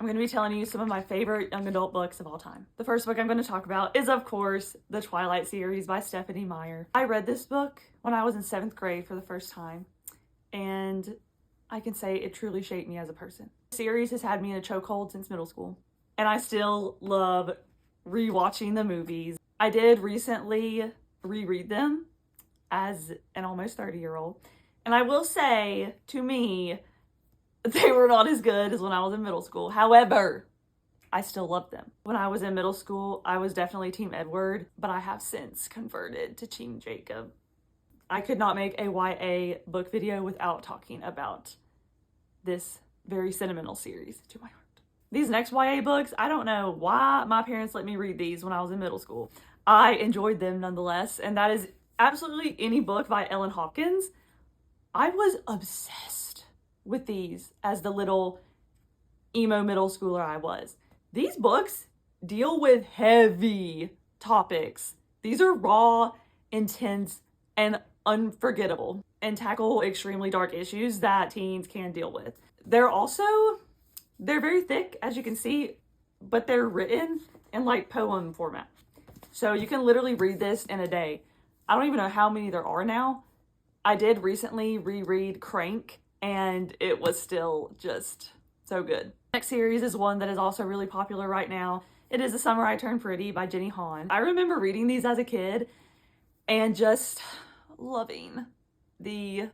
I'm going to be telling you some of my favorite young adult books of all time. The first book I'm going to talk about is, of course, the Twilight series by Stephanie Meyer. I read this book when I was in 7th grade for the first time, and I can say it truly shaped me as a person. The series has had me in a chokehold since middle school, and I still love rewatching the movies. I did recently reread them as an almost 30-year-old, and I will say, to me, they were not as good as when I was in middle school. However, I still loved them. When I was in middle school, I was definitely Team Edward, but I have since converted to Team Jacob. I could not make a YA book video without talking about this very sentimental series to my heart. These next YA books, I don't know why my parents let me read these when I was in middle school. I enjoyed them nonetheless, and that is absolutely any book by Ellen Hopkins. I was obsessed with these as the little emo middle schooler I was. These books deal with heavy topics. These are raw, intense, and unforgettable, and tackle extremely dark issues that teens can deal with. They're very thick, as you can see, but they're written in like poem format. So you can literally read this in a day. I don't even know how many there are now. I did recently reread Crank, and it was still just so good. Next series is one that is also really popular right now. It is The Summer I Turned Pretty by Jenny Han. I remember reading these as a kid and just loving the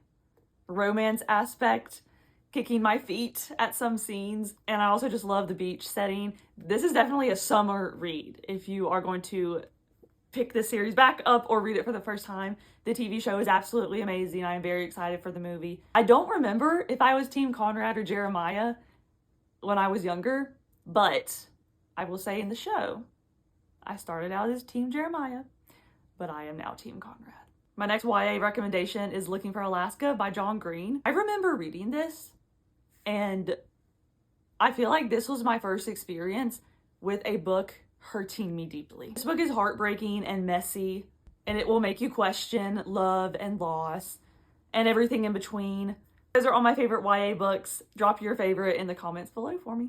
romance aspect, kicking my feet at some scenes, and I also just love the beach setting. This is definitely a summer read if you are going to pick this series back up or read it for the first time. The TV show is absolutely amazing. I am very excited for the movie. I don't remember if I was Team Conrad or Jeremiah when I was younger, but I will say in the show, I started out as Team Jeremiah, but I am now Team Conrad. My next YA recommendation is Looking for Alaska by John Green. I remember reading this, and I feel like this was my first experience with a book hurting me deeply. This book is heartbreaking and messy, and it will make you question love and loss and everything in between. Those are all my favorite YA books. Drop your favorite in the comments below for me.